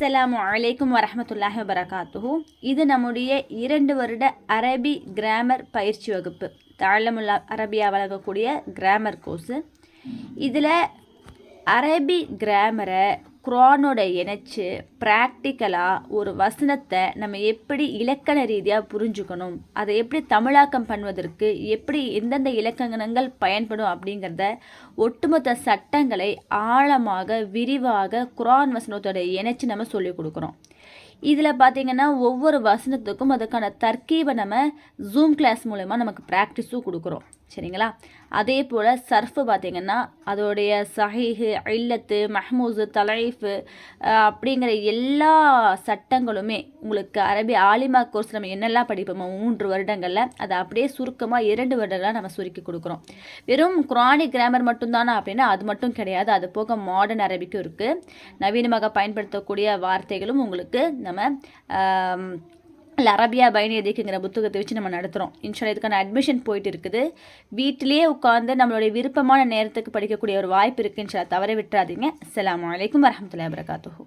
அஸ்ஸலாமு அலைக்கும் வரஹ்மத்துல்லாஹி வபரகாத்துஹு. இது நம்முடைய 2 வருட அரபி கிராமர் பயிற்சி வகுப்பு. தஅல்லுமுல் அரபியா வழங்கக்கூடிய கிராமர் கோர்ஸு. இதில் அரபி கிராமரை குர்ஆனோட இணைச்சு ப்ராக்டிக்கலாக ஒரு வசனத்தை நம்ம எப்படி இலக்கண ரீதியாக புரிஞ்சுக்கணும், அதை எப்படி தமிழாக்கம் பண்ணுவதற்கு எப்படி எந்தெந்த இலக்கணங்கள் பயன்படும் அப்படிங்கிறத ஒட்டுமொத்த சட்டங்களை ஆழமாக விரிவாக குர்ஆன் வசனத்தோட இணைச்சு நம்ம சொல்லிக் கொடுக்குறோம். இதில் பார்த்திங்கன்னா ஒவ்வொரு வசனத்துக்கும் அதுக்கான தர்க்கீபை நம்ம ஜூம் கிளாஸ் மூலமா நமக்கு ப்ராக்டிஸும் கொடுக்குறோம். சரிங்களா? அதே போல் சர்ஃபு பார்த்திங்கன்னா அதோடைய சஹீஹு, இல்லத்து, மஹ்மூஸு, தலைஃபு அப்படிங்கிற எல்லா சட்டங்களுமே உங்களுக்கு அரபி ஆலிமா கோர்ஸ் நம்ம என்னெல்லாம் படிப்போமோ 3 வருடங்களில் அதை அப்படியே சுருக்கமாக 2 வருடங்களாக நம்ம சுருக்கி கொடுக்குறோம். வெறும் குர்ஆனிக் கிராமர் மட்டும்தானா அப்படின்னா அது மட்டும் கிடையாது. அது போக மாடர்ன் அரபிக்கும் இருக்குது. நவீனமாக பயன்படுத்தக்கூடிய வார்த்தைகளும் உங்களுக்கு நம்ம அரபியா பைன் எதிக்குங்கிற புத்தகத்தை வச்சு நம்ம நடத்துகிறோம். இன்ஷால்லா இதுக்கான அட்மிஷன் போயிட்டு இருக்குது. வீட்டிலேயே உட்காந்து நம்மளுடைய விருப்பமான நேரத்துக்கு படிக்கக்கூடிய ஒரு வாய்ப்பு இருக்குது. இன்ஷால்லா தவற விட்டுறாதீங்க. அஸ்ஸலாமு அலைக்கும் வரஹ்மத்துல்லாஹி வபரகாத்துஹு.